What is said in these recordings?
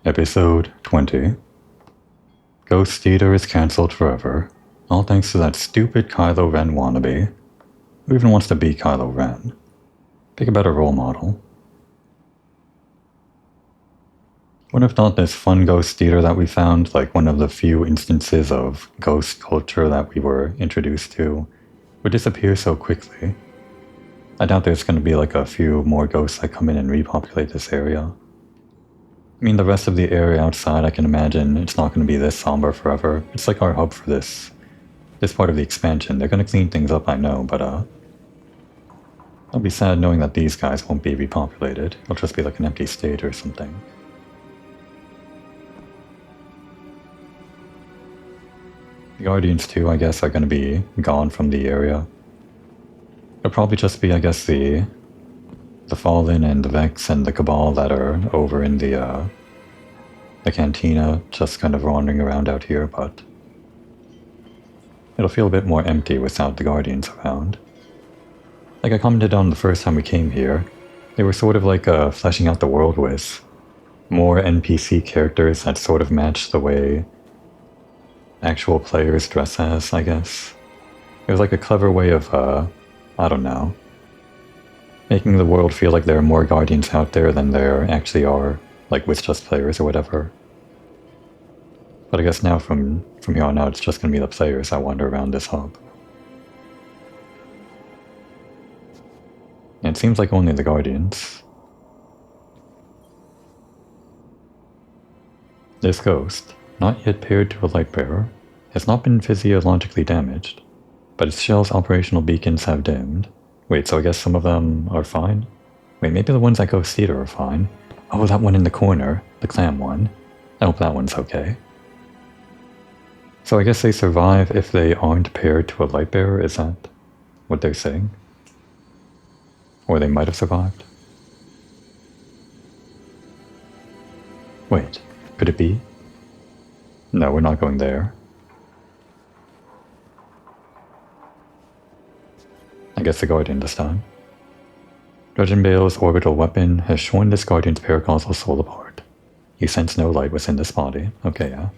Episode 20. Ghost Eater is cancelled forever, all thanks to that stupid Kylo Ren wannabe. Who even wants to be Kylo Ren? Pick a better role model. Would have thought this fun Ghost Eater that we found, like one of the few instances of ghost culture that we were introduced to, would disappear so quickly. I doubt there's going to be like a few more ghosts that come in and repopulate this area. I mean, the rest of the area outside, I can imagine it's not going to be this somber forever. It's like our hub for this part of the expansion. They're going to clean things up, I know, but I'll be sad knowing that these guys won't be repopulated. It'll just be like an empty state or something. The Guardians too, I guess, are going to be gone from the area. It'll probably just be, I guess, the Fallen and the Vex and the Cabal that are over in the cantina, just kind of wandering around out here, but it'll feel a bit more empty without the Guardians around. Like I commented on the first time we came here, they were sort of like fleshing out the world with more NPC characters that sort of match the way actual players dress as, I guess. It was like a clever way of, I don't know, making the world feel like there are more Guardians out there than there actually are, like with just players or whatever. But I guess now from here on out it's just going to be the players that wander around this hub. And it seems like only the Guardians. This ghost, not yet paired to a light bearer, has not been physiologically damaged, but its shell's operational beacons have dimmed. Wait, so I guess some of them are fine? Wait, maybe the ones that Ghost Eater are fine. Oh, that one in the corner, the clam one. I hope that one's okay. So I guess they survive if they aren't paired to a light bearer, is that what they're saying? Or they might have survived? Wait, could it be? No, we're not going there. I guess the Guardian this time. Dredgen Bale's orbital weapon has shorn this Guardian's paracausal soul apart. You sense no light within this body. Okay, yeah.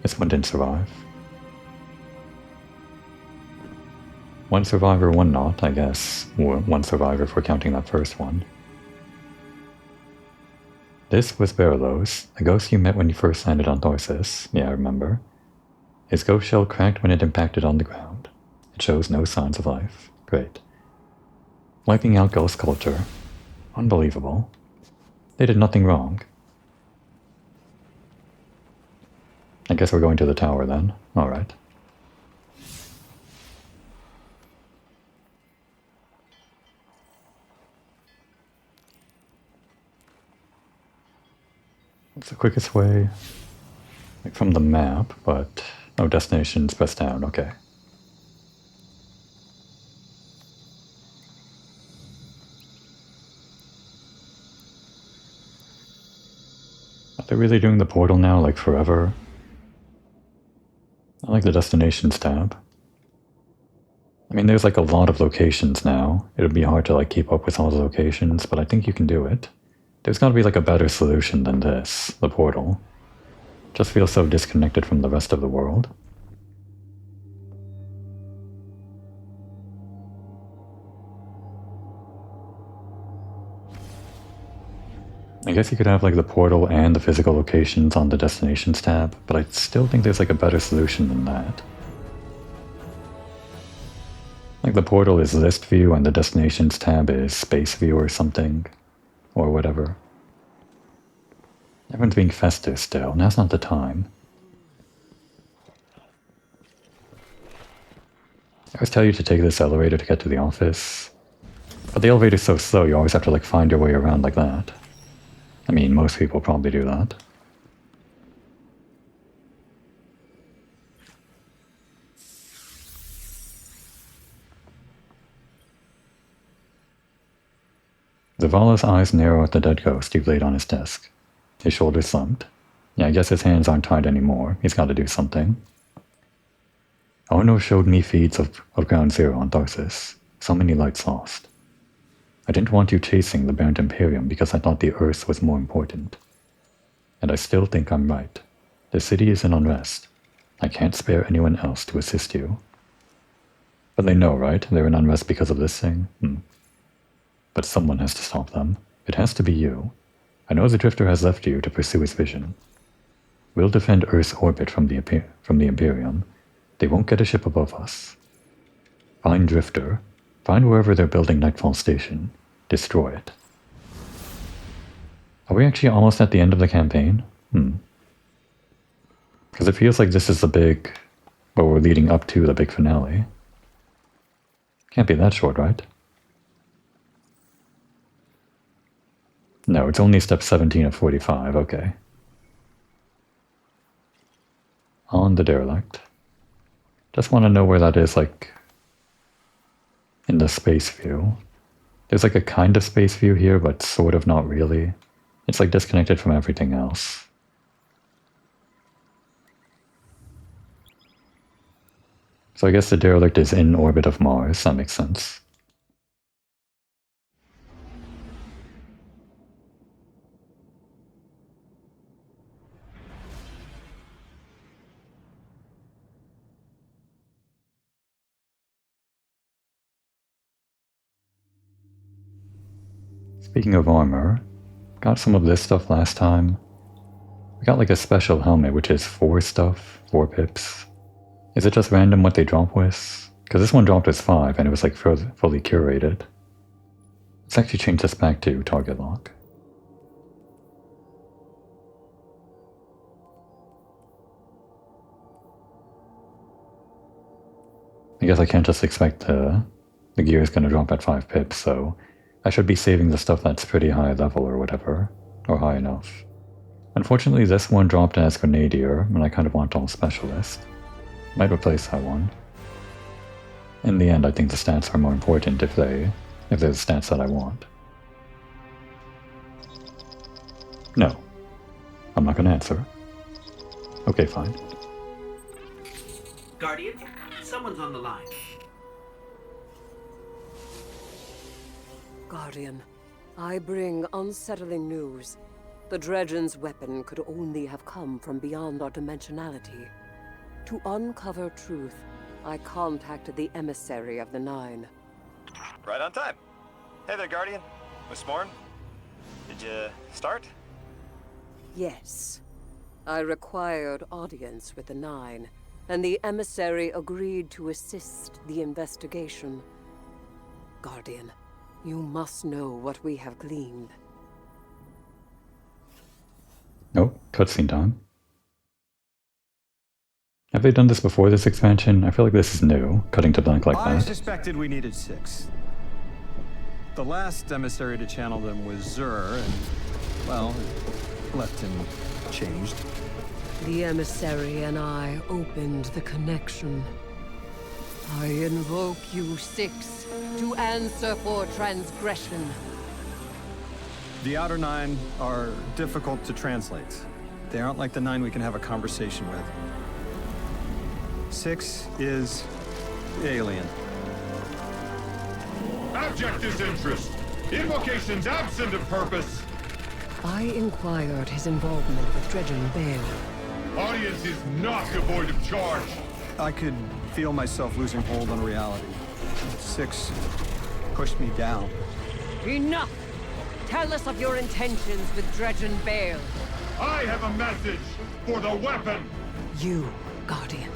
This one didn't survive. One survivor, one not, I guess. One survivor if we're counting that first one. This was Baralos, the ghost you met when you first landed on Tharsis. Yeah, I remember. His ghost shell cracked when it impacted on the ground. It shows no signs of life. Great. Wiping out ghost culture. Unbelievable. They did nothing wrong. I guess we're going to the tower then. Alright. What's the quickest way? Like from the map, but... Oh, destinations, press down, okay. Are they really doing the portal now, like forever? I like the destinations tab. I mean, there's like a lot of locations now. It would be hard to like keep up with all the locations, but I think you can do it. There's gotta be like a better solution than this, the portal. Just feels so disconnected from the rest of the world. I guess you could have like the portal and the physical locations on the destinations tab, but I still think there's like a better solution than that. Like the portal is list view and the destinations tab is space view or something. Or whatever. Everyone's being festive still, now's not the time. I always tell you to take this elevator to get to the office. But the elevator's so slow you always have to like find your way around like that. I mean, most people probably do that. Zavala's eyes narrow at the dead ghost you've laid on his desk. His shoulders slumped. Yeah, I guess his hands aren't tied anymore. He's got to do something. Ono showed me feeds of Ground Zero on Tharsis. So many lights lost. I didn't want you chasing the Burnt Imperium because I thought the Earth was more important. and I still think I'm right. The city is in unrest. I can't spare anyone else to assist you. But they know, right? They're in unrest because of this thing? But someone has to stop them. It has to be you. I know the Drifter has left you to pursue his vision. We'll defend Earth's orbit from the Imperium. They won't get a ship above us. Find Drifter. Find wherever they're building Nightfall Station. Destroy it. Are we actually almost at the end of the campaign? Because it feels like this is the big... well, we're leading up to the big finale. Can't be that short, right? No, it's only step 17 of 45, okay. On the derelict. Just want to know where that is, like, in the space view. There's like a kind of space view here, but sort of not really. It's like disconnected from everything else. So I guess the derelict is in orbit of Mars, that makes sense. Speaking of armor, got some of this stuff last time. We got like a special helmet which is 4 stuff, 4 pips. Is it just random what they drop with? Because this one dropped as 5 and it was like fully curated. Let's actually change this back to target lock. I guess I can't just expect the gear is going to drop at 5 pips, so I should be saving the stuff that's pretty high level or whatever, or high enough. Unfortunately this one dropped as Grenadier, and I kind of want all Specialist. Might replace that one. In the end, I think the stats are more important if they're the stats that I want. No. I'm not gonna answer. Okay, fine. Guardian, someone's on the line. Guardian, I bring unsettling news. The Dredgen's weapon could only have come from beyond our dimensionality. To uncover truth, I contacted the emissary of the Nine. Right on time. Hey there, Guardian. Miss Morn. Did you start? Yes. I required audience with the Nine, and the emissary agreed to assist the investigation. Guardian, you must know what we have gleaned. Nope, cutscene time. Have they done this before this expansion? I feel like this is new, cutting to black like that. I suspected we needed 6. The last emissary to channel them was Zur, and, well, left him changed. The emissary and I opened the connection. I invoke you 6 to answer for transgression. The Outer 9 are difficult to translate. They aren't like the 9 we can have a conversation with. 6 is alien. Abject disinterest. Invocations absent of purpose. I inquired his involvement with Dredgen Bale. Audience is not devoid of charge. I could feel myself losing hold on reality. 6 pushed me down. Enough! Tell us of your intentions with Dredgen Bale. I have a message for the weapon. You, Guardian.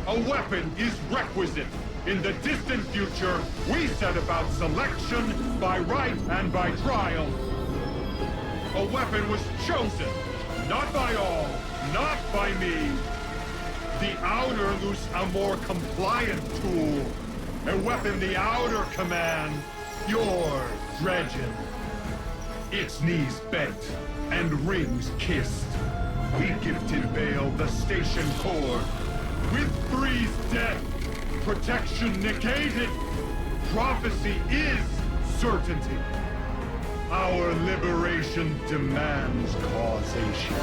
A weapon is requisite. In the distant future, we set about selection by right and by trial. A weapon was chosen, not by all, not by me. The Outer loose a more compliant tool. A weapon the Outer command. Your Dredgen. Its knees bent and rings kissed. We gifted Bale the station core. With Three's death, protection negated. Prophecy is certainty. Our liberation demands causation.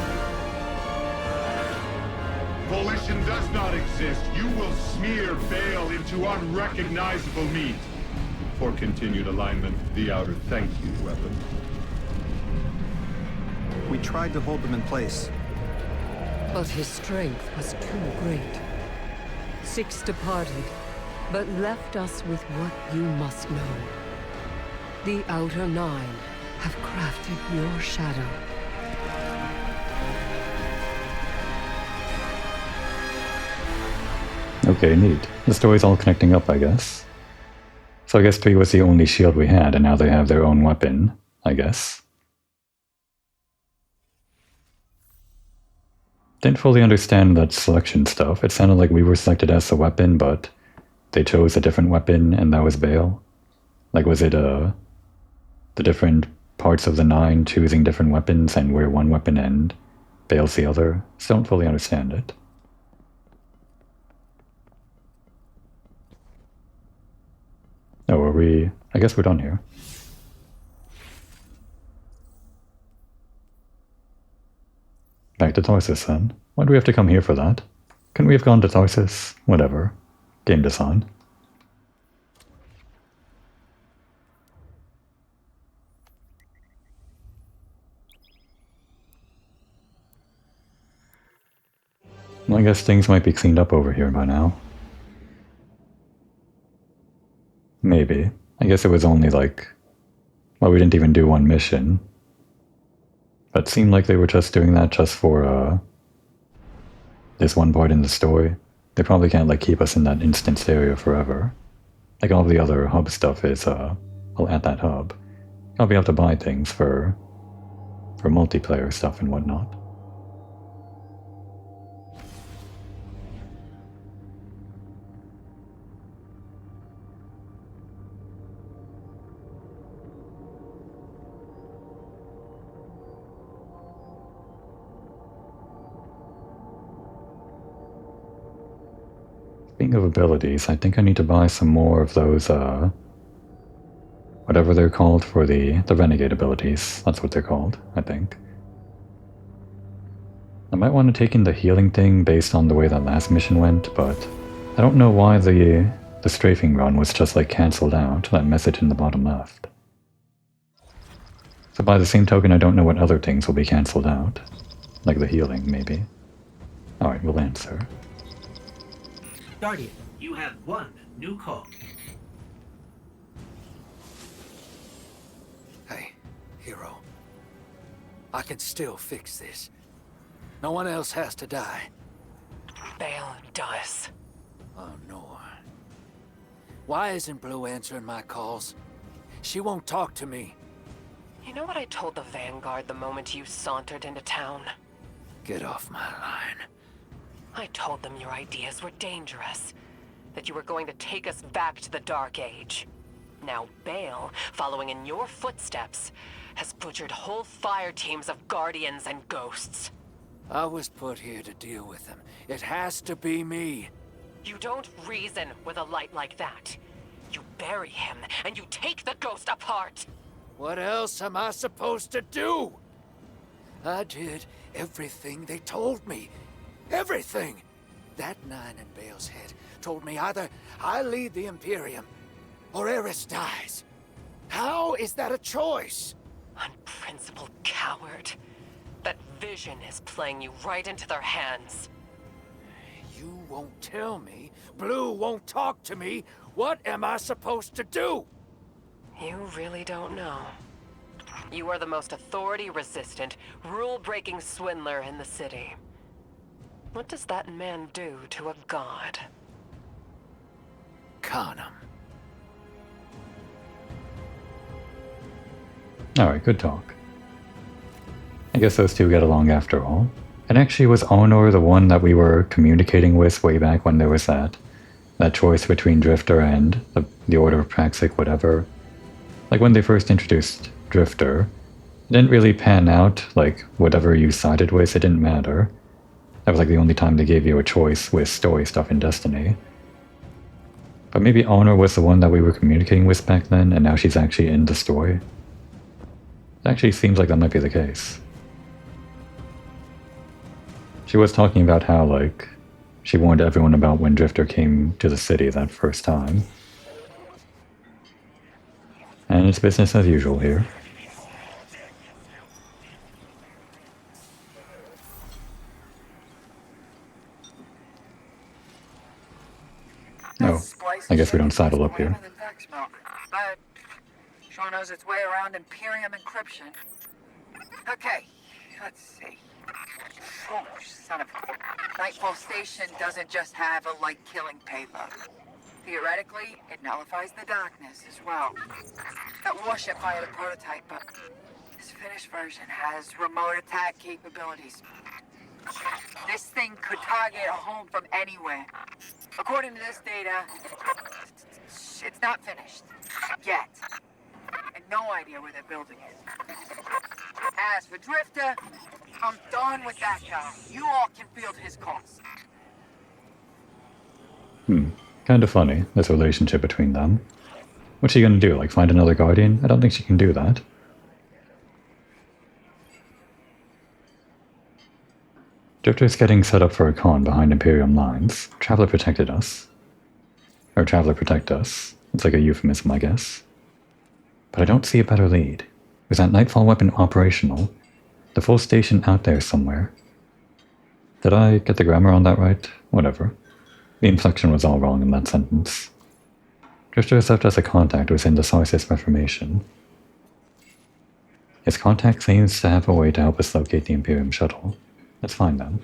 Volition does not exist. You will smear Bale into unrecognizable meat. For continued alignment, the Outer thank you weapon. We tried to hold them in place. But his strength was too great. 6 departed, but left us with what you must know. The Outer Nine have crafted your shadow. Okay, neat. The story's all connecting up, I guess. So I guess 3 was the only shield we had, and now they have their own weapon, I guess. Didn't fully understand that selection stuff. It sounded like we were selected as the weapon, but they chose a different weapon, and that was Bale. Like, was it, the different parts of the 9 choosing different weapons, and we're one weapon and Bale's the other? Still don't fully understand it. Oh, are we... I guess we're done here. Back to Tharsis, then. Why do we have to come here for that? Couldn't we have gone to Tharsis? Whatever. Game design. Well, I guess things might be cleaned up over here by now. Maybe. I guess it was only like... Well, we didn't even do one mission. But it seemed like they were just doing that just for, this one part in the story. They probably can't, like, keep us in that instanced area forever. Like, all the other hub stuff is, well, at that hub. I'll be able to buy things for multiplayer stuff and whatnot. Speaking of abilities, I think I need to buy some more of those, whatever they're called for the Renegade abilities. That's what they're called, I think. I might want to take in the healing thing based on the way that last mission went, but I don't know why the strafing run was just like cancelled out, that message in the bottom left. So by the same token, I don't know what other things will be cancelled out. Like the healing, maybe. Alright, we'll answer. Guardian, you have 1 new call. Hey, hero. I can still fix this. No one else has to die. Bale does. Oh, no. Why isn't Blue answering my calls? She won't talk to me. You know what I told the Vanguard the moment you sauntered into town? Get off my line. I told them your ideas were dangerous. That you were going to take us back to the Dark Age. Now Bale, following in your footsteps, has butchered whole fire teams of Guardians and Ghosts. I was put here to deal with them. It has to be me. You don't reason with a light like that. You bury him, and you take the Ghost apart! What else am I supposed to do? I did everything they told me. Everything! That 9 in Bale's head told me either I lead the Imperium, or Eris dies. How is that a choice? Unprincipled coward. That vision is playing you right into their hands. You won't tell me. Blue won't talk to me. What am I supposed to do? You really don't know. You are the most authority-resistant, rule-breaking swindler in the city. What does that man do to a god? Con him. Alright, good talk. I guess those two get along after all. And actually, was Honor the one that we were communicating with way back when there was that choice between Drifter and the Order of Praxic, whatever? Like, when they first introduced Drifter, it didn't really pan out, like, whatever you sided with, it didn't matter. That was like the only time they gave you a choice with story stuff in Destiny. But maybe Honor was the one that we were communicating with back then, and now she's actually in the story. It actually seems like that might be the case. She was talking about how, like, she warned everyone about when Drifter came to the city that first time. And it's business as usual here. guess we don't saddle up here. But sure knows its way around Imperium encryption. Okay, let's see. Oh, son of a... Nightfall Station doesn't just have a light-killing payload. Theoretically, it nullifies the darkness as well. That warship fired a prototype, but this finished version has remote attack capabilities. This thing could target a home from anywhere. According to this data, it's not finished. Yet. And no idea where they're building it. As for Drifter, I'm done with that guy. You all can field his calls. Kind of funny, this relationship between them. What's she gonna do, like find another Guardian? I don't think she can do that. Drifter's getting set up for a con behind Imperium lines. Traveler protected us. Or Traveler protect us. It's like a euphemism, I guess. But I don't see a better lead. Was that Nightfall weapon operational? The full station out there somewhere. Did I get the grammar on that right? Whatever. The inflection was all wrong in that sentence. Drifter served as a contact within the Tharsis Reformation. His contact seems to have a way to help us locate the Imperium shuttle. Let's find them.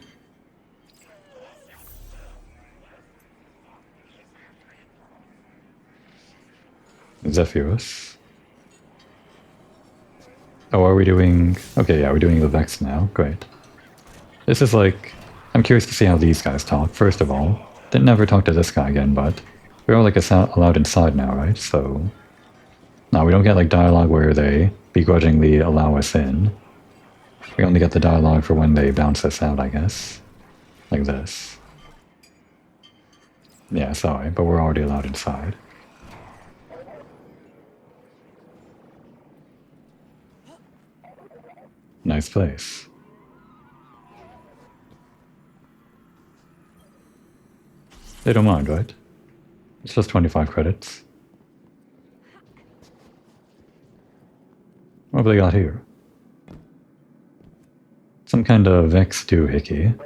Zephyrus. Oh, are we doing... Okay, yeah, we're doing the Vex now. Great. This is like... I'm curious to see how these guys talk, first of all. Didn't never talk to this guy again, but... We're all like allowed inside now, right? So... No, we don't get like dialogue where they begrudgingly allow us in. We only get the dialogue for when they bounce us out, I guess. Like this. Yeah, sorry, but we're already allowed inside. Nice place. They don't mind, right? It's just 25 credits. What have they got here? Some kind of Vex doohickey.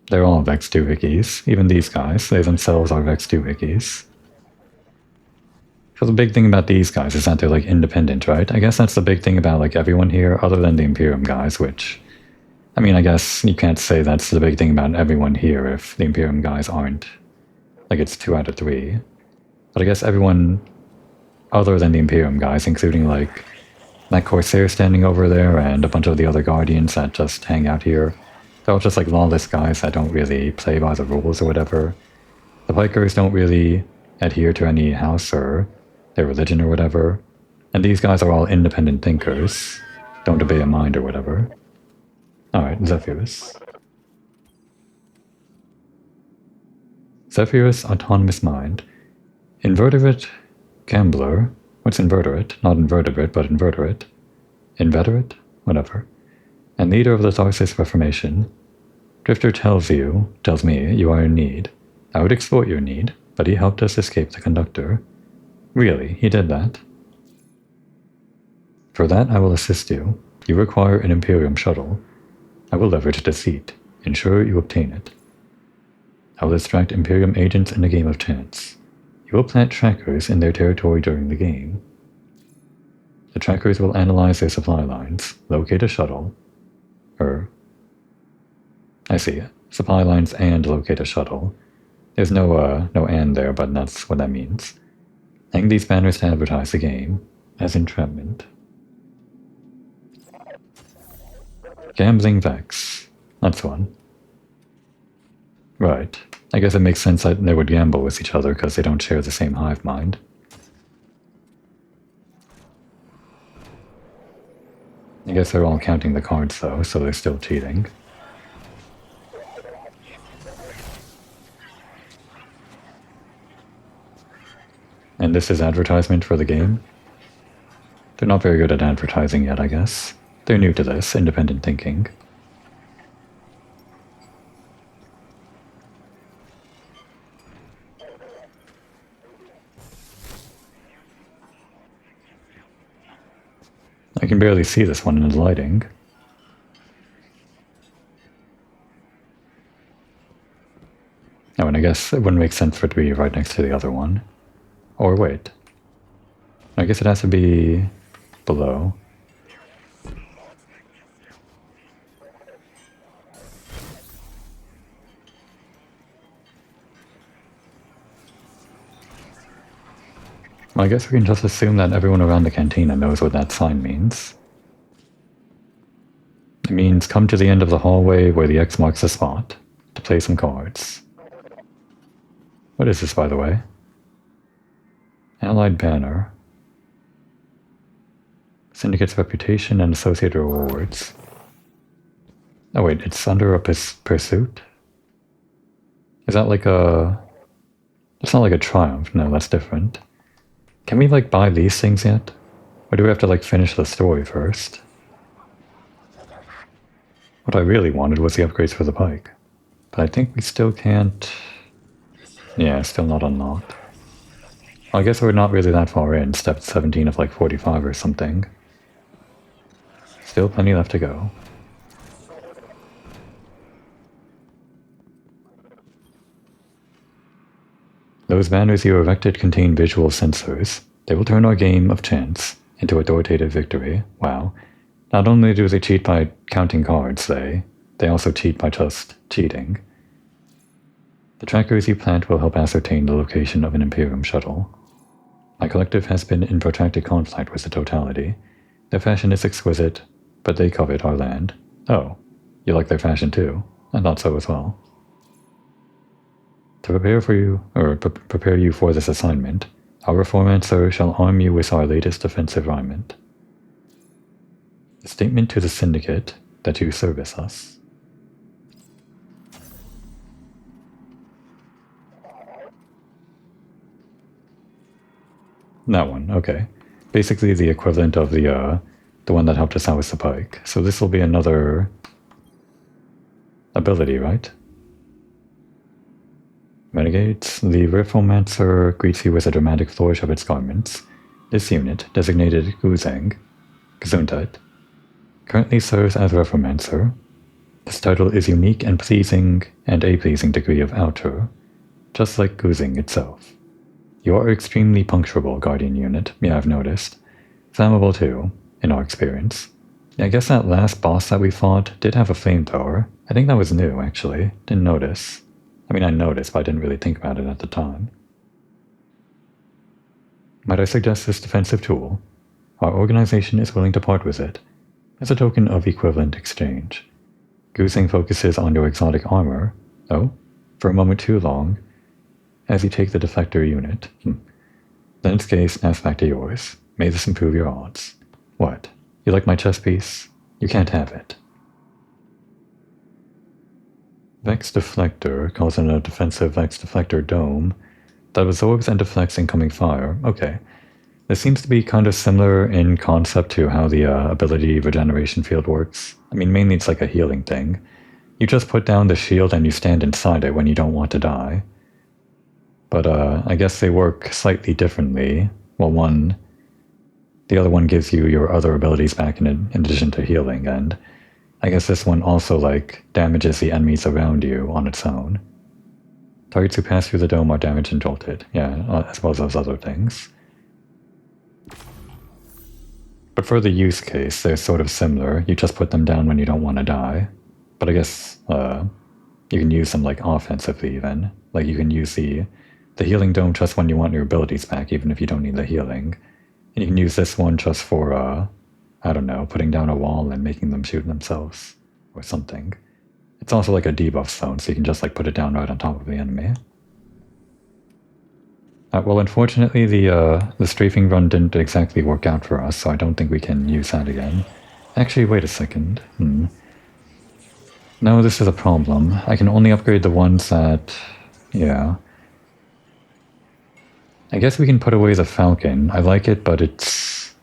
They're all Vex doohickeys. Even these guys, they themselves are Vex doohickeys. Because the big thing about these guys is that they're like independent, right? I guess that's the big thing about like everyone here, other than the Imperium guys, which... I mean, I guess you can't say that's the big thing about everyone here if the Imperium guys aren't. Like, it's 2 out of 3. But I guess everyone other than the Imperium guys, including, like, that Corsair standing over there and a bunch of the other Guardians that just hang out here, they're all just, like, lawless guys that don't really play by the rules or whatever. The Pikers don't really adhere to any house or their religion or whatever. And these guys are all independent thinkers. Don't obey a mind or whatever. Alright, Zephyrus. Zephyrus, Autonomous Mind. Invertebrate Gambler. What's invertebrate? Not invertebrate, but invertebrate. Inveterate? Whatever. And leader of the Tharsis Reformation. Drifter tells me, you are in need. I would exploit your need, but he helped us escape the conductor. Really, he did that? For that I will assist you. You require an Imperium shuttle. I will leverage deceit. Ensure you obtain it. I will distract Imperium agents in a game of chance. You will plant trackers in their territory during the game. The trackers will analyze their supply lines, locate a shuttle. I see. Supply lines and locate a shuttle. There's no and there, but that's what that means. Hang these banners to advertise the game as entrapment. Gambling Vex. That's one. Right. I guess it makes sense that they would gamble with each other because they don't share the same hive mind. I guess they're all counting the cards though, so they're still cheating. And this is advertisement for the game? They're not very good at advertising yet, I guess. They're new to this, independent thinking. I can barely see this one in the lighting. Oh, and I guess it wouldn't make sense for it to be right next to the other one. Or wait. I guess it has to be below. Well, I guess we can just assume that everyone around the cantina knows what that sign means. It means come to the end of the hallway where the X marks the spot to play some cards. What is this, by the way? Allied banner. Syndicate's reputation and associated rewards. Oh wait, it's under a pursuit? Is that like a... It's not like a triumph, no, that's different. Can we like buy these things yet? Or do we have to like finish the story first? What I really wanted was the upgrades for the bike. But I think we still can't... Yeah, still not unlocked. Well, I guess we're not really that far in, step 17 of like 45 or something. Still plenty left to go. Those banners you erected contain visual sensors. They will turn our game of chance into authoritative victory. Wow. Not only do they cheat by counting cards, they also cheat by just cheating. The trackers you plant will help ascertain the location of an Imperium shuttle. My collective has been in protracted conflict with the totality. Their fashion is exquisite, but they covet our land. Oh, you like their fashion too? I thought so as well. To prepare you for this assignment, our Reformancer shall arm you with our latest defensive armament. A statement to the Syndicate that you service us. That one, okay. Basically the equivalent of the one that helped us out with the pike. So this will be another ability, right? Renegades, the Reformancer greets you with a dramatic flourish of its garments. This unit, designated Gesundheit, currently serves as Reformancer. This title is unique and pleasing, and a pleasing degree of outer, just like Guzing itself. You are extremely puncturable, Guardian unit, yeah, I've noticed. Flammable too, in our experience. I guess that last boss that we fought did have a flamethrower. I think that was new, actually. Didn't notice. I mean, I noticed, but I didn't really think about it at the time. Might I suggest this defensive tool? Our organization is willing to part with it, as a token of equivalent exchange. Guzing focuses on your exotic armor. Oh? For a moment too long. As you take the deflector unit. Then its gaze snaps back to yours. May this improve your odds. What? You like my chess piece? You can't have it. Vex Deflector calls in a defensive Vex Deflector dome that absorbs and deflects incoming fire. Okay. This seems to be kind of similar in concept to how the ability regeneration field works. I mean, mainly it's like a healing thing. You just put down the shield and you stand inside it when you don't want to die. But I guess they work slightly differently. Well, the other one gives you your other abilities back in addition to healing, and I guess this one also, like, damages the enemies around you on its own. Targets who pass through the dome are damaged and jolted. Yeah, as well as those other things. But for the use case, they're sort of similar. You just put them down when you don't want to die. But I guess you can use them, like, offensively even. Like, you can use the healing dome just when you want your abilities back, even if you don't need the healing. And you can use this one just for, I don't know, putting down a wall and making them shoot themselves, or something. It's also like a debuff zone, so you can just like put it down right on top of the enemy. Well, unfortunately, the strafing run didn't exactly work out for us, so I don't think we can use that again. Actually, wait a second. No, this is a problem. I can only upgrade the ones that... yeah. I guess we can put away the Falcon. I like it, but it's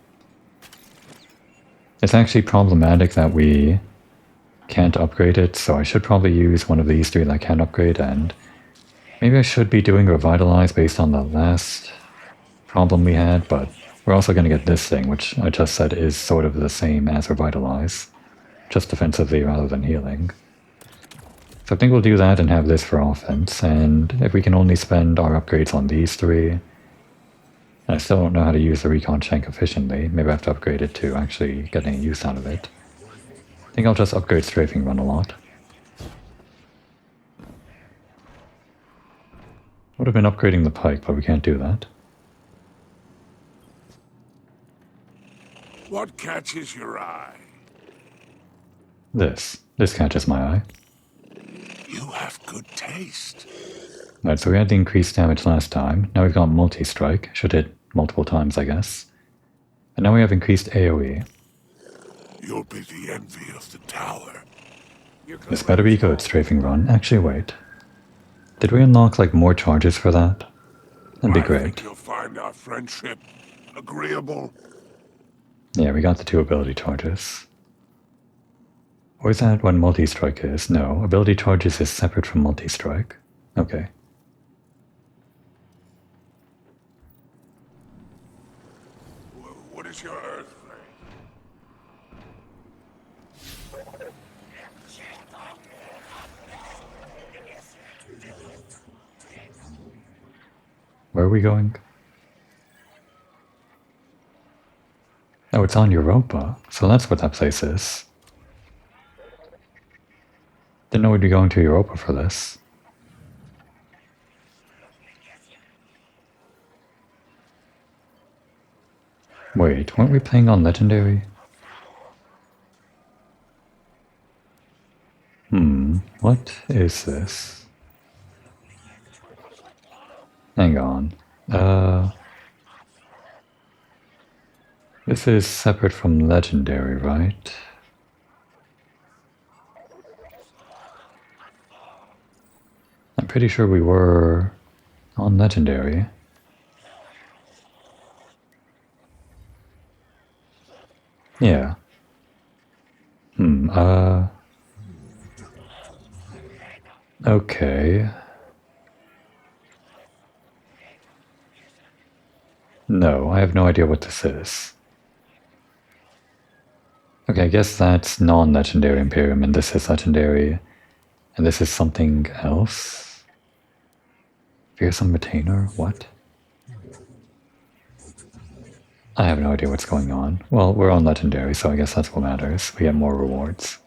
actually problematic that we can't upgrade it, so I should probably use one of these three that can upgrade, and maybe I should be doing Revitalize based on the last problem we had, but we're also going to get this thing, which I just said is sort of the same as Revitalize, just defensively rather than healing. So I think we'll do that and have this for offense, and if we can only spend our upgrades on these three, and I still don't know how to use the recon shank efficiently, maybe I have to upgrade it to actually get any use out of it. I think I'll just upgrade strafing run a lot. Would have been upgrading the pike, but we can't do that. What catches your eye? This catches my eye. You have good taste. Right, so we had the increased damage last time. Now we've got multi-strike. Should hit multiple times, I guess. And now we have increased AoE. You'll be the envy of the tower. This better be good, strafing run. Actually, wait. Did we unlock, like, more charges for that? That'd be I great. think you'll find our friendship agreeable. Yeah, we got the 2 ability charges. Or is that what multi-strike is? No, ability charges is separate from multi-strike. Okay. What is your earth flame? Where are we going? Oh, it's on Europa. So that's what that place is. Didn't know we'd be going to Europa for this. Wait, weren't we playing on Legendary? What is this? Hang on. This is separate from Legendary, right? I'm pretty sure we were on Legendary. Yeah. Okay. No, I have no idea what this is. Okay, I guess that's non-legendary Imperium, and this is legendary, and this is something else? Fearsome Retainer? What? I have no idea what's going on. Well, we're on legendary, so I guess that's what matters. We get more rewards.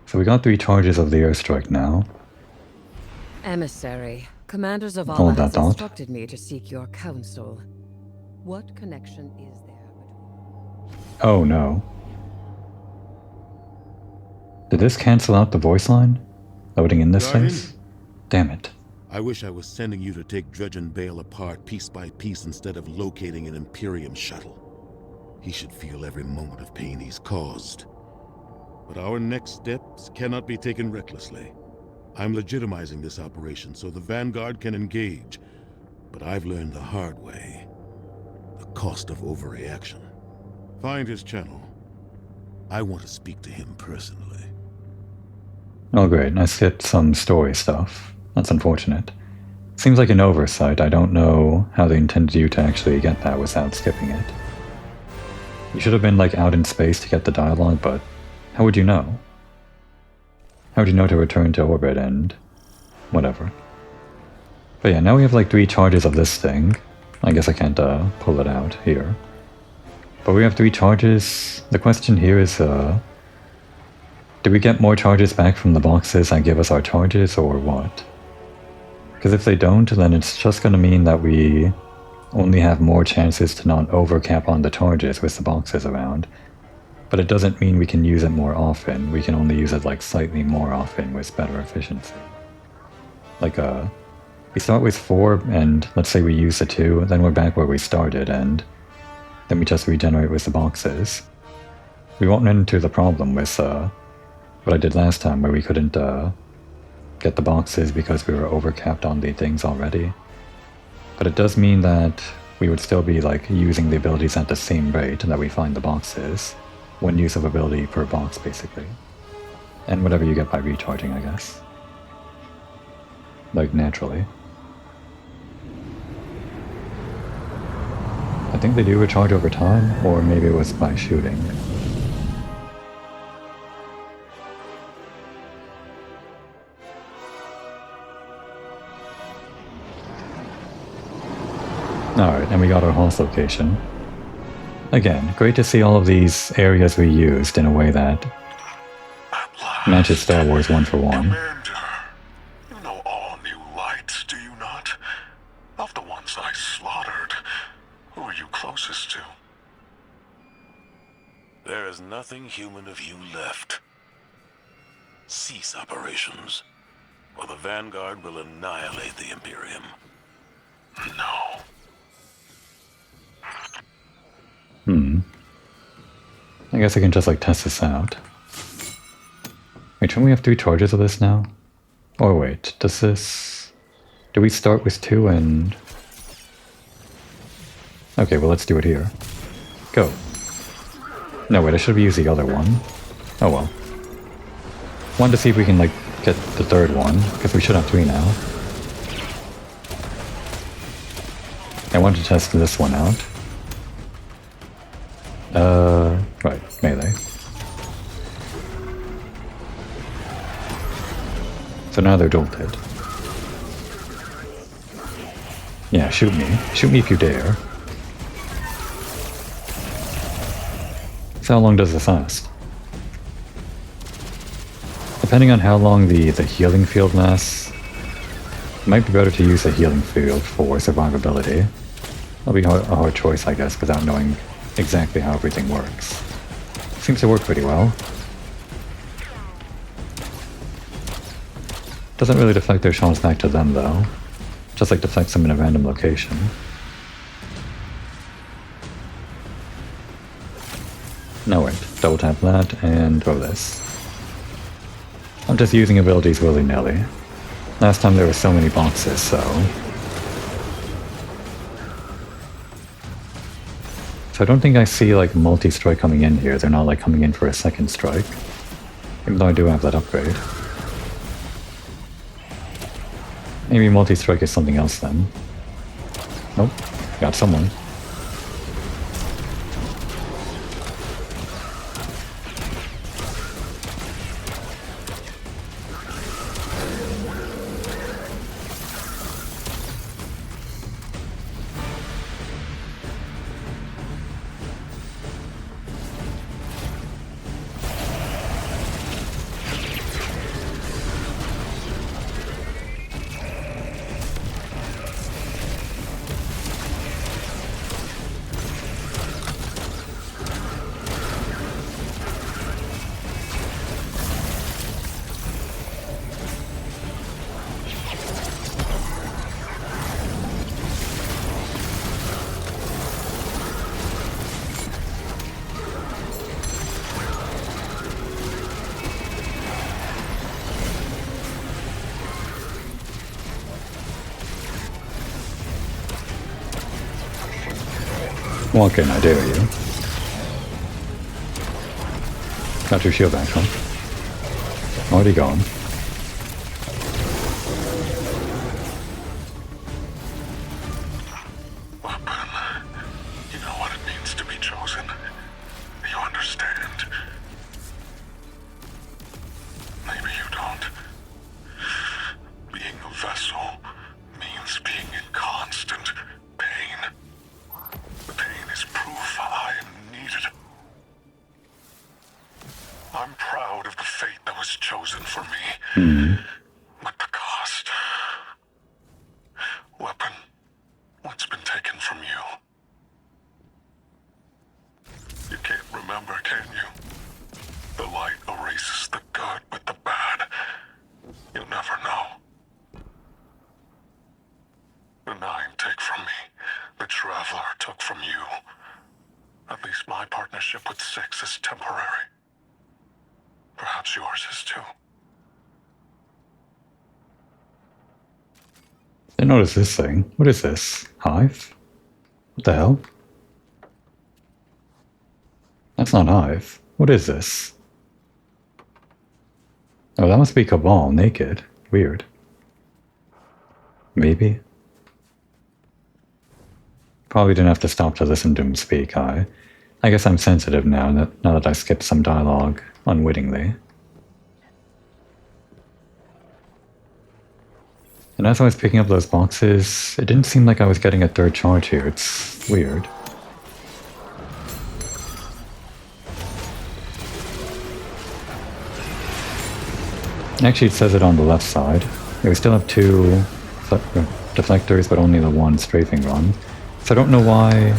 So we got 3 charges of the airstrike now. Emissary, commanders of Hold Allah that has thought. instructed me to seek your counsel. What connection is there between... Oh no. Did this cancel out the voice line? Loading in this Guardian? phase? Damn it. I wish I was sending you to take Dredge and Bale apart piece by piece instead of locating an Imperium shuttle. He should feel every moment of pain he's caused. But our next steps cannot be taken recklessly. I'm legitimizing this operation so the Vanguard can engage, but I've learned the hard way. The cost of overreaction. Find his channel. I want to speak to him personally. Oh great, I skipped some story stuff. That's unfortunate. Seems like an oversight. I don't know how they intended you to actually get that without skipping it. You should have been like out in space to get the dialogue, but how would you know? How would you know to return to orbit and whatever? But yeah, now we have like 3 charges of this thing. I guess I can't pull it out here. But we have 3 charges. The question here is, do we get more charges back from the boxes that give us our charges, or what? Because if they don't, then it's just going to mean that we only have more chances to not overcap on the charges with the boxes around. But it doesn't mean we can use it more often. We can only use it like slightly more often with better efficiency. Like we start with 4 and let's say we use the 2, then we're back where we started and then we just regenerate with the boxes. We won't run into the problem with what I did last time where we couldn't get the boxes because we were overcapped on the things already. But it does mean that we would still be like using the abilities at the same rate that we find the boxes. One use of ability per box, basically. And whatever you get by recharging, I guess. Like, naturally. I think they do recharge over time, or maybe it was by shooting. Alright, and we got our host location. Again, great to see all of these areas reused in a way that matches Star Wars 1 for 1. Commander, you know all new lights, do you not? Of the ones I slaughtered, who are you closest to? There is nothing human of you left. Cease operations, or the Vanguard will annihilate the Imperium. No. I guess I can just like test this out. Wait, shouldn't we have 3 charges of this now? Or wait, does this... Do we start with 2 and... Okay, well let's do it here. Go. No, wait, I should have used the other one. Oh well. Wanted to see if we can like get the 3rd one, because we should have 3 now. I wanted to test this one out. Right, melee. So now they're jolted. Yeah, shoot me. Shoot me if you dare. So how long does this last? Depending on how long the healing field lasts, it might be better to use a healing field for survivability. That'll be a hard choice, I guess, without knowing exactly how everything works. Seems to work pretty well. Doesn't really deflect their shots back to them, though. Just like deflects them in a random location. No, wait. Double tap that and throw this. I'm just using abilities willy-nilly. Last time there were so many boxes, so... So I don't think I see like multi-strike coming in here. They're not like coming in for a second strike. Even though I do have that upgrade. Maybe multi-strike is something else then. Nope. Got someone. Walk in, I dare you. Got your shield back, huh? Already gone. Weapon, you know what it means to be chosen. You understand. Maybe you don't. Being a vessel means being in constant pain. The pain is proof I am needed. I'm proud of the fate that was chosen for me. But the cost... Weapon, what's been taken from you? You can't remember, can you? The light erases the good with the bad. You'll never know. The 9 take from me. The Traveler took from you. At least my partnership with 6 is temporary. Perhaps yours is too. I noticed this thing. What is this? Hive? What the hell? That's not Hive. What is this? Oh, that must be Cabal, naked. Weird. Maybe? Probably didn't have to stop to listen to him speak, I guess I'm sensitive now that I skipped some dialogue unwittingly. And as I was picking up those boxes, it didn't seem like I was getting a third charge here. It's weird. Actually, it says it on the left side. We still have 2 deflectors, but only the 1 strafing run. So I don't know why...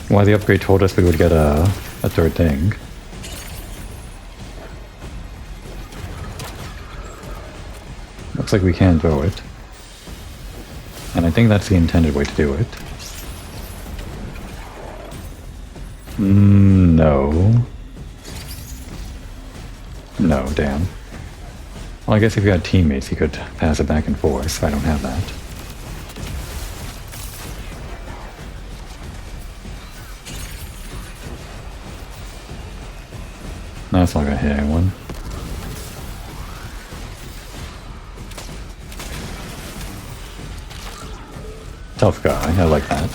why the upgrade told us we would get a third thing. Looks like we can throw it. And I think that's the intended way to do it. No. No, damn. Well, I guess if you had teammates, you could pass it back and forth. I don't have that. That's not gonna hit anyone. Tough guy, I like that.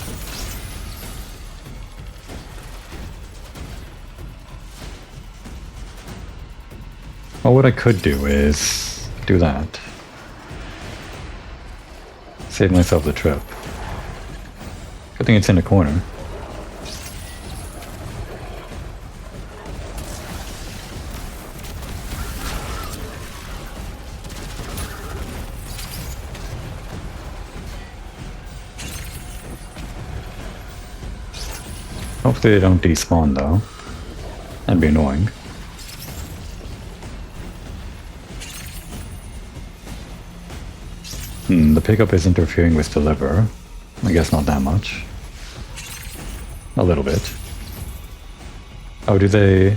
Well, what I could do is do that. Save myself the trip. Good thing it's in a corner. Hopefully they don't despawn though. That'd be annoying. The pickup is interfering with deliver. I guess not that much. A little bit. Oh, do they...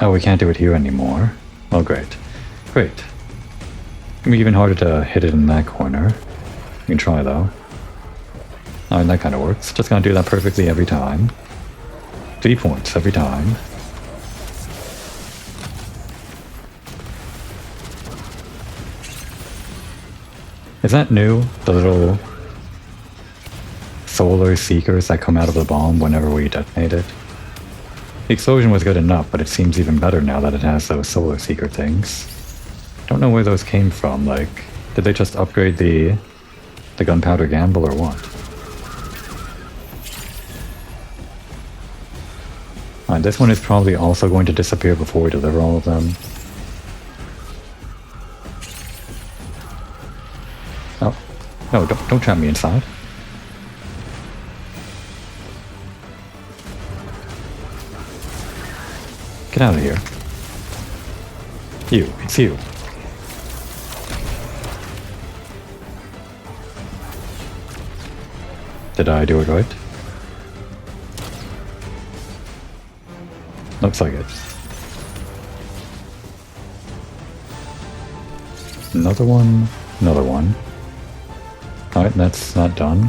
Oh, we can't do it here anymore. Oh, great. Great. It's gonna be even harder to hit it in that corner. You can try though. Oh, and that kind of works. Just gonna do that perfectly every time. 3 points every time. Is that new? The little solar seekers that come out of the bomb whenever we detonate it? The explosion was good enough, but it seems even better now that it has those solar seeker things. Don't know where those came from, like, did they just upgrade the gunpowder gamble or what? This one is probably also going to disappear before we deliver all of them. Oh. No, don't trap me inside. Get out of here. You, it's you. Did I do it right? Looks like it. Another one, another one. Alright, that's not done.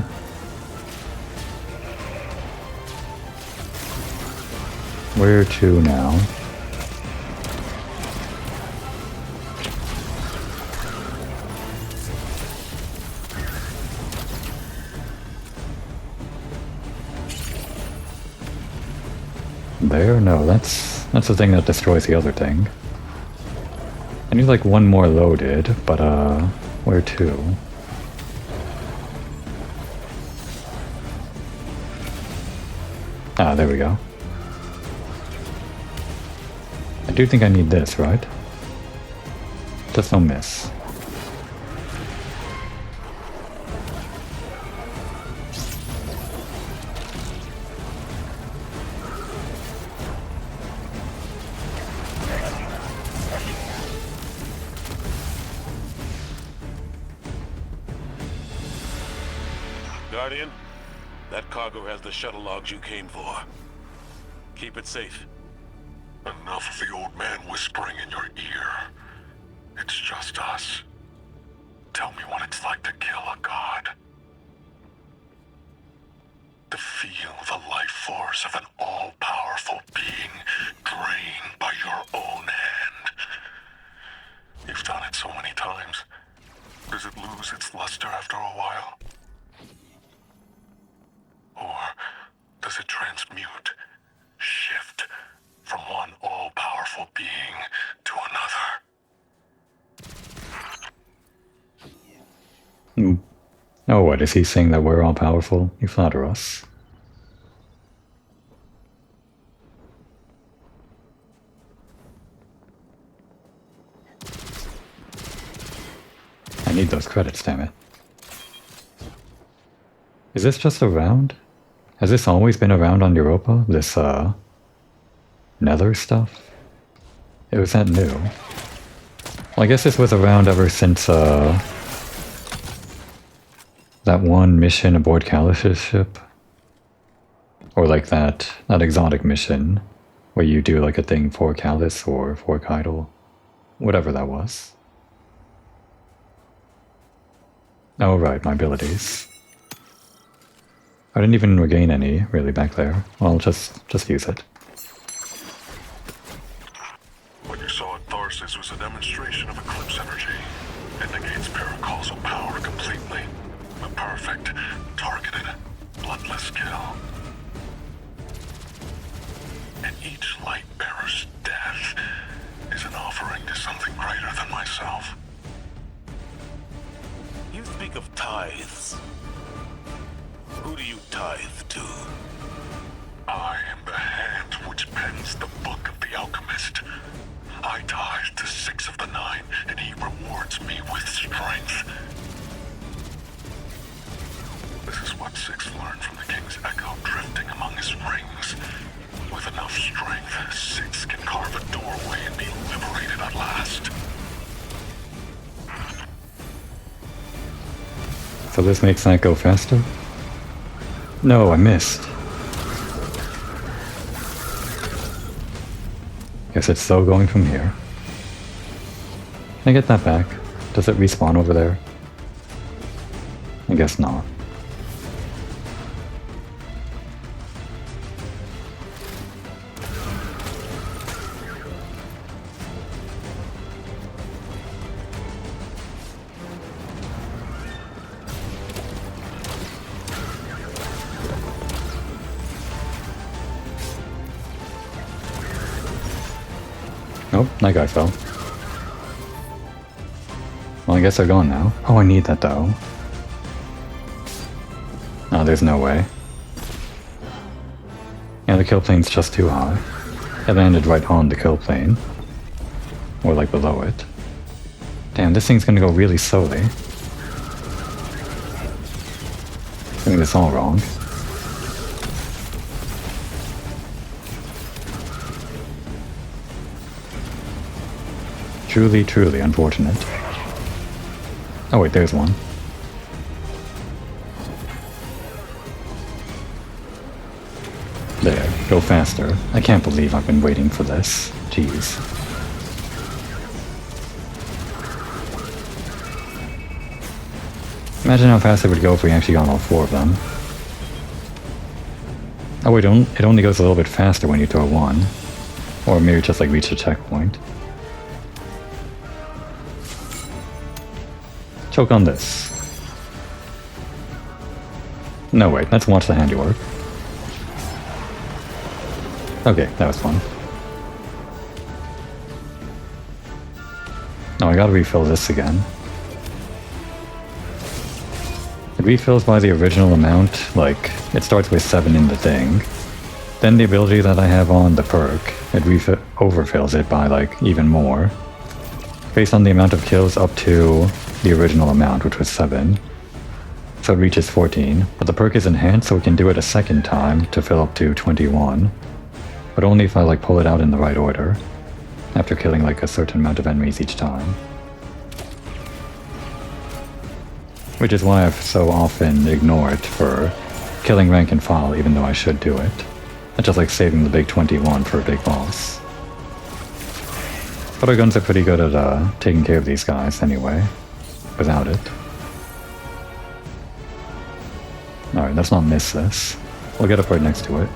Where to now? There? No, that's the thing that destroys the other thing. I need like one more loaded, but where to? Ah, there we go. I do think I need this, right? Just don't miss. Guardian, that cargo has the shuttle logs you came for. Keep it safe. Enough of the old man whispering in your ear. It's just us. Tell me what it's like to kill a god. To feel the life force of an all-powerful being drained by your own hand. You've done it so many times. Does it lose its luster after a while? Or does it transmute, shift from one all-powerful being to another? Oh, what, is he saying that we're all powerful? You flatter us. I need those credits, damn it. Is this just around? Has this always been around on Europa? This, nether stuff? Or is that new? Well, I guess this was around ever since, that one mission aboard Callus's ship? Or like that exotic mission where you do like a thing for Callus or for Keitel? Whatever that was. Oh right, my abilities. I didn't even regain any, really, back there. Well, just use it. What you saw at Tharsis was a demonstration of eclipse energy. It negates paracausal power completely. A perfect, targeted, bloodless kill. And each light bearer's death is an offering to something greater than myself. You speak of tithes. Who do you tithe to? I am the hand which pens the book of the alchemist. I tithe to 6 of the 9, and he rewards me with strength. This is what 6 learned from the king's echo drifting among his rings. With enough strength, 6 can carve a doorway and be liberated at last. So this makes that go faster? No, I missed. Guess it's still going from here. Can I get that back? Does it respawn over there? I guess not. Nope, that guy fell. Well, I guess they're gone now. Oh, I need that though. Oh, there's no way. Yeah, the kill plane's just too high. It landed right on the kill plane. Or like below it. Damn, this thing's gonna go really slowly. Doing this all wrong. Truly, truly unfortunate. Oh wait, there's one. There, go faster. I can't believe I've been waiting for this. Jeez. Imagine how fast it would go if we actually got all 4 of them. Oh wait, it only goes a little bit faster when you throw 1. Or maybe just like reach the checkpoint. Choke on this. No, wait, let's watch the handiwork. Okay, that was fun. Now I gotta refill this again. It refills by the original amount, like, it starts with 7 in the thing. Then the ability that I have on the perk, it overfills it by, like, even more. Based on the amount of kills up to the original amount, which was 7. So it reaches 14, but the perk is enhanced so we can do it a second time to fill up to 21. But only if I like pull it out in the right order, after killing like a certain amount of enemies each time. Which is why I've so often ignored for killing rank and file even though I should do it. It's just like saving the big 21 for a big boss. But our guns are pretty good at taking care of these guys anyway, without it. Alright, let's not miss this. We'll get up right next to it.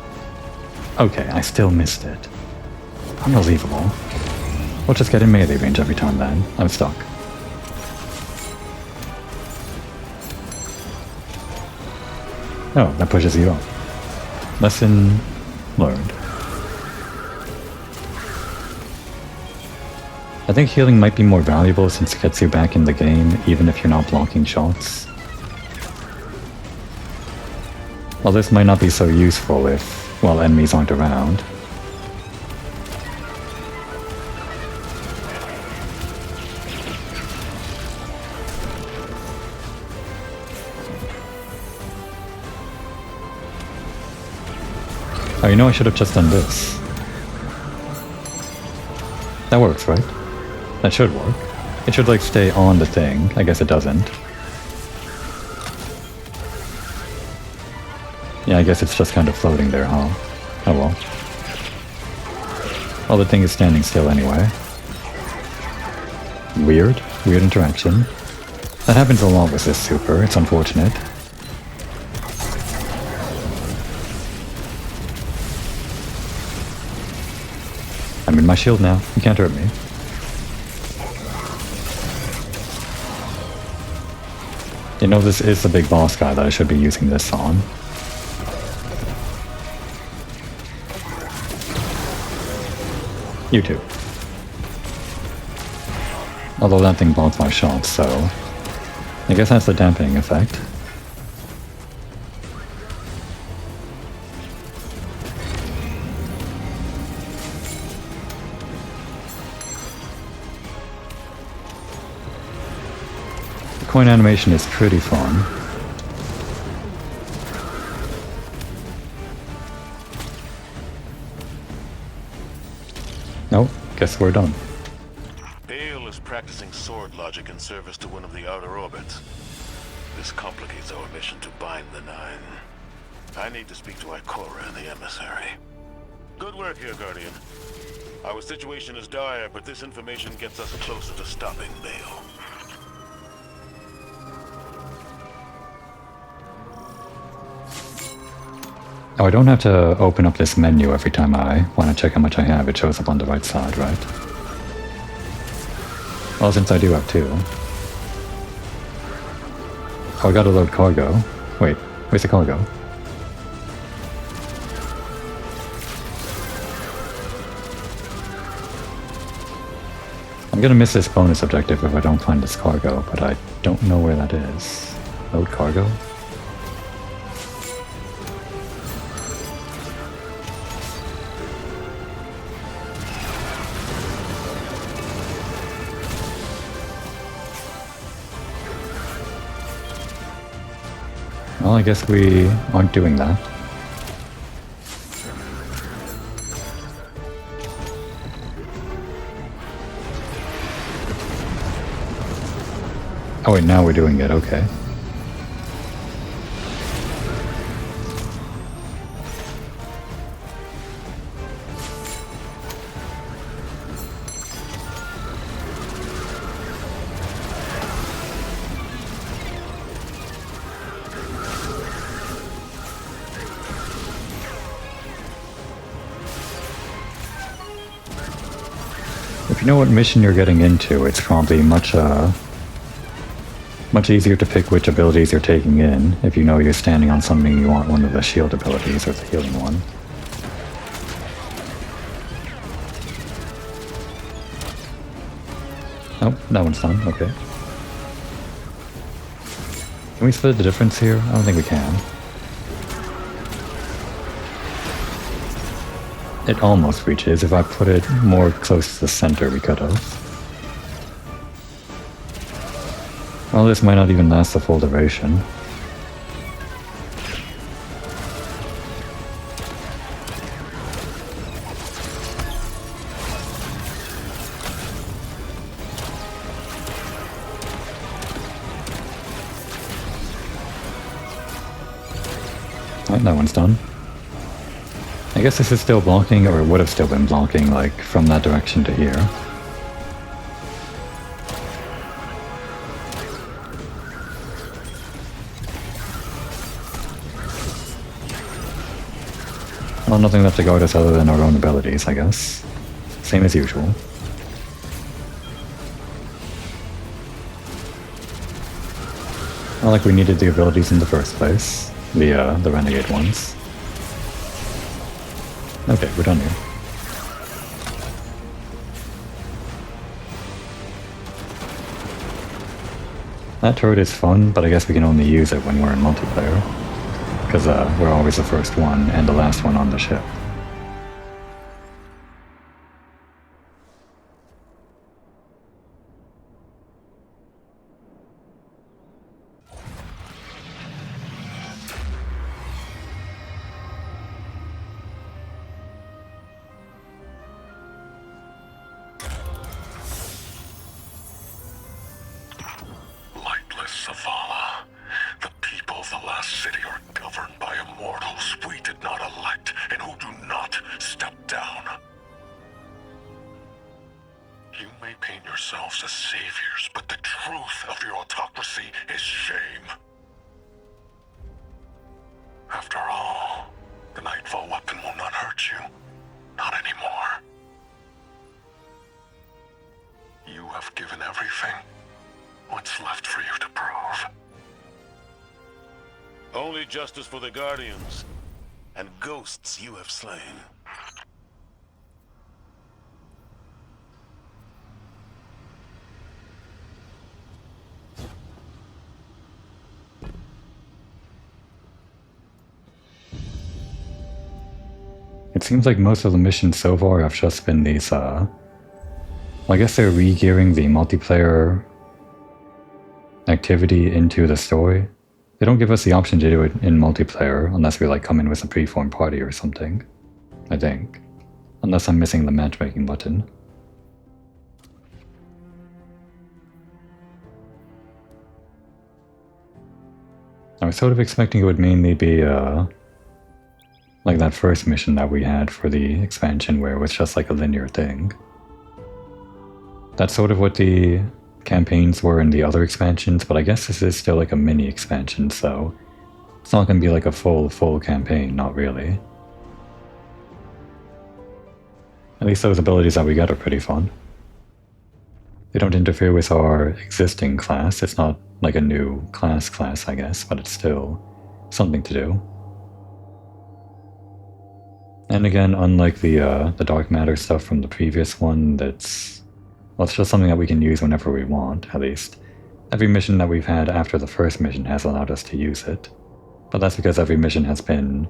Okay, I still missed it. Unbelievable. We'll just get in melee range every time then. I'm stuck. Oh, that pushes you up. Lesson learned. I think healing might be more valuable since it gets you back in the game, even if you're not blocking shots. Well, this might not be so useful if, well, enemies aren't around. Oh, you know, I should have just done this. That works, right? That should work. It should, like, stay on the thing. I guess it doesn't. Yeah, I guess it's just kind of floating there, huh? Oh well. Well, the thing is standing still anyway. Weird. Weird interaction. That happens a lot with this super. It's unfortunate. I'm in my shield now. You can't hurt me. You know, this is the big boss guy that I should be using this on. You too. Although that thing blocks my shots, so I guess that's the dampening effect. The coin animation is pretty fun. Nope, guess we're done. Bale is practicing sword logic in service to one of the outer orbits. This complicates our mission to bind the Nine. I need to speak to Ikora and the emissary. Good work here, Guardian. Our situation is dire, but this information gets us closer to stopping Bale. Oh, I don't have to open up this menu every time I want to check how much I have. It shows up on the right side, right? Well, since I do have two. Oh, I gotta load cargo. Wait, where's the cargo? I'm gonna miss this bonus objective if I don't find this cargo, but I don't know where that is. Load cargo? Well, I guess we aren't doing that. Oh wait, now we're doing it, okay. If you know what mission you're getting into, it's probably much easier to pick which abilities you're taking in if you know you're standing on something you want one of the shield abilities or the healing one. Oh, that one's done, okay. Can we split the difference here? I don't think we can. It almost reaches. If I put it more close to the center, we could have. Well, this might not even last the full duration. Alright, that one's done. I guess this is still blocking, or it would have still been blocking, like, from that direction to here. Well, nothing left to guard us other than our own abilities, I guess. Same as usual. Not like we needed the abilities in the first place. The Renegade ones. Okay, we're done here. That turret is fun, but I guess we can only use it when we're in multiplayer. Because we're always the first one and the last one on the ship. Only justice for the Guardians, and ghosts you have slain. It seems like most of the missions so far have just been these, well, I guess they're re-gearing the multiplayer activity into the story. They don't give us the option to do it in multiplayer unless we like come in with a preformed party or something, I think. Unless I'm missing the matchmaking button. I was sort of expecting it would mainly be like that first mission that we had for the expansion where it was just like a linear thing. That's sort of what the campaigns were in the other expansions, but I guess this is still like a mini expansion, so it's not going to be like a full campaign, not really. At least those abilities that we get are pretty fun. They don't interfere with our existing class. It's not like a new class, I guess, but it's still something to do. And again, unlike the dark matter stuff from the previous one, well, it's just something that we can use whenever we want, at least. Every mission that we've had after the first mission has allowed us to use it. But that's because every mission has been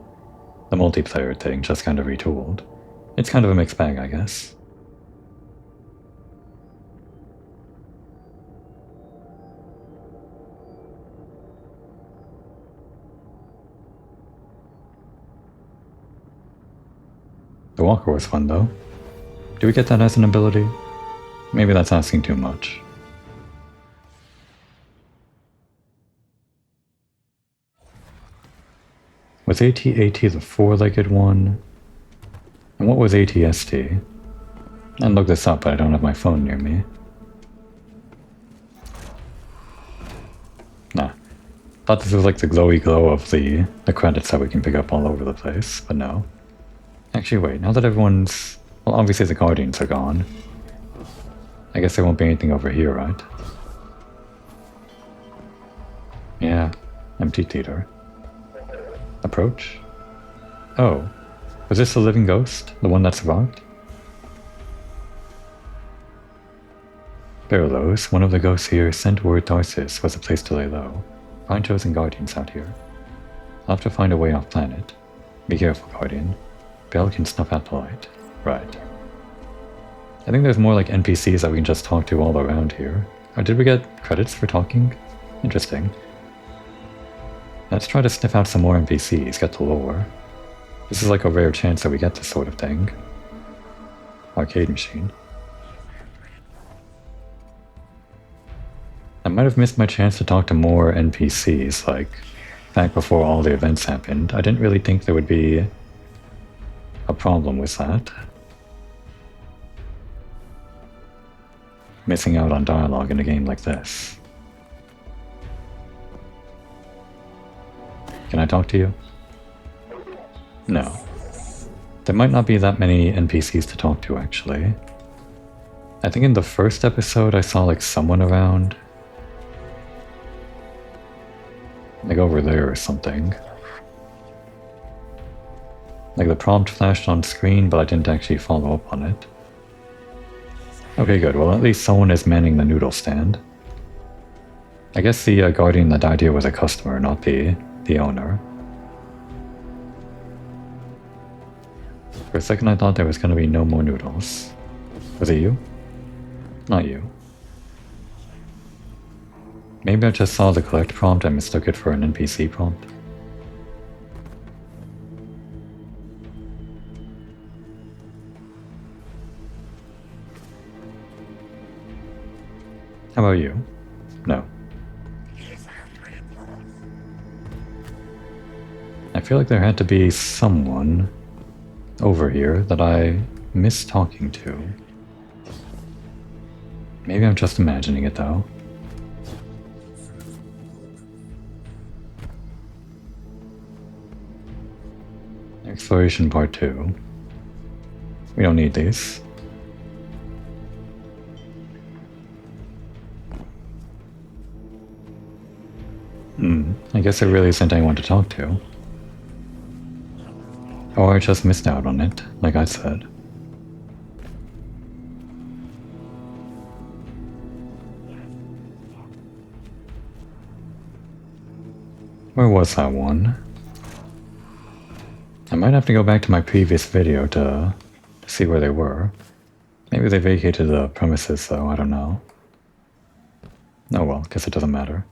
the multiplayer thing, just kind of retooled. It's kind of a mixed bag, I guess. The walker was fun, though. Do we get that as an ability? Maybe that's asking too much. Was AT-AT the four-legged one? And what was AT-ST? I looked this up, but I don't have my phone near me. Nah. Thought this was like the glowy glow of the credits that we can pick up all over the place, but no. Actually, wait, now that everyone's... Well, obviously the Guardians are gone. I guess there won't be anything over here, right? Yeah, empty theater. Approach? Oh, was this the living ghost? The one that survived? Barrows, one of the ghosts here, sent word Tharsis was a place to lay low. Find chosen Guardians out here. I'll have to find a way off planet. Be careful, Guardian. Bell can snuff out the light. Right. I think there's more like NPCs that we can just talk to all around here. Or did we get credits for talking? Interesting. Let's try to sniff out some more NPCs, get the lore. This is like a rare chance that we get this sort of thing. Arcade machine. I might have missed my chance to talk to more NPCs, like, back before all the events happened. I didn't really think there would be a problem with that. Missing out on dialogue in a game like this. Can I talk to you? No. There might not be that many NPCs to talk to, actually. I think in the first episode I saw like someone around. Like over there or something. Like the prompt flashed on screen, but I didn't actually follow up on it. Okay, good. Well, at least someone is manning the noodle stand. I guess the guardian that died here was a customer, not the owner. For a second I thought there was going to be no more noodles. Was it you? Not you. Maybe I just saw the collect prompt and mistook it for an NPC prompt. How about you? No. I feel like there had to be someone over here that I missed talking to. Maybe I'm just imagining it though. Exploration part 2. We don't need these. I guess there really isn't anyone to talk to. Or I just missed out on it, like I said. Where was that one? I might have to go back to my previous video to see where they were. Maybe they vacated the premises though, I don't know. Oh well, guess it doesn't matter.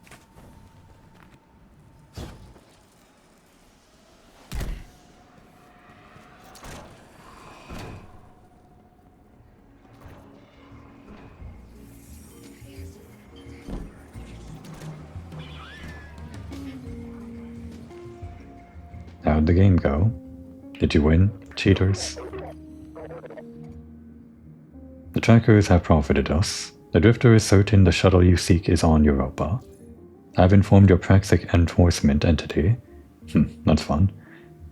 How'd the game go? Did you win, cheaters? The trackers have profited us. The Drifter is certain the shuttle you seek is on Europa. I've informed your Praxic enforcement entity. That's fun.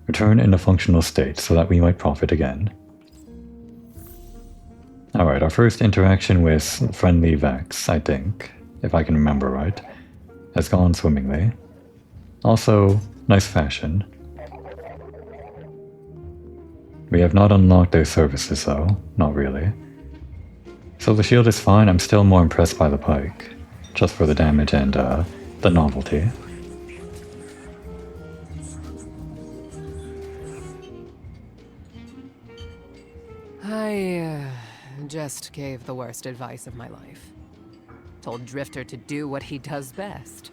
Return in a functional state so that we might profit again. Alright, our first interaction with friendly Vex, I think, if I can remember right, has gone swimmingly. Also, nice fashion. We have not unlocked their services though, not really. So the shield is fine, I'm still more impressed by the pike. Just for the damage and the novelty. I just gave the worst advice of my life. Told Drifter to do what he does best.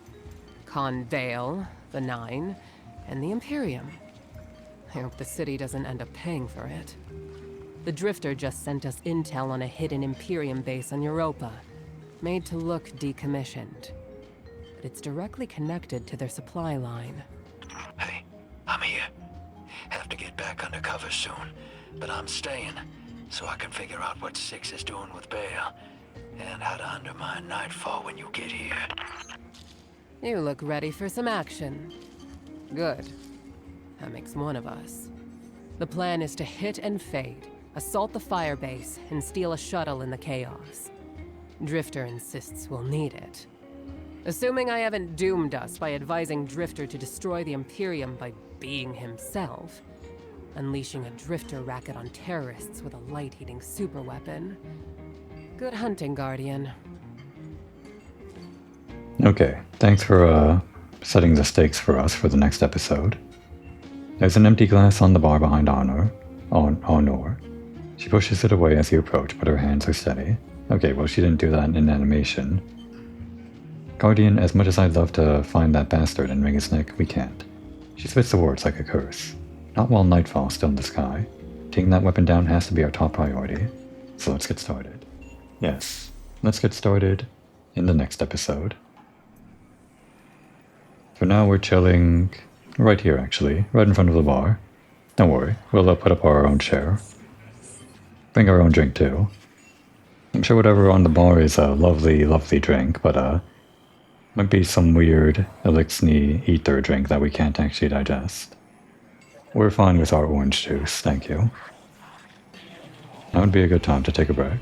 Con Vale, the Nine, and the Imperium. I hope the city doesn't end up paying for it. The Drifter just sent us intel on a hidden Imperium base on Europa, made to look decommissioned. But it's directly connected to their supply line. Hey, I'm here. Have to get back undercover soon, but I'm staying, so I can figure out what Six is doing with Bale, and how to undermine Nightfall when you get here. You look ready for some action. Good. That makes one of us. The plan is to hit and fade, assault the firebase, and steal a shuttle in the chaos. Drifter insists we'll need it. Assuming I haven't doomed us by advising Drifter to destroy the Imperium by being himself, unleashing a Drifter racket on terrorists with a light-eating superweapon. Good hunting, Guardian. Okay, thanks for setting the stakes for us for the next episode. There's an empty glass on the bar behind Honor. She pushes it away as you approach, but her hands are steady. Okay, well she didn't do that in animation. Guardian, as much as I'd love to find that bastard and wring his neck, we can't. She spits the words like a curse. Not while Nightfall's still in the sky. Taking that weapon down has to be our top priority. So let's get started. Yes, let's get started in the next episode. For now we're chilling right here actually, right in front of the bar. Don't worry, we'll put up our own chair. Bring our own drink too. I'm sure whatever on the bar is a lovely, lovely drink, but might be some weird elixir ether drink that we can't actually digest. We're fine with our orange juice, thank you. That would be a good time to take a break.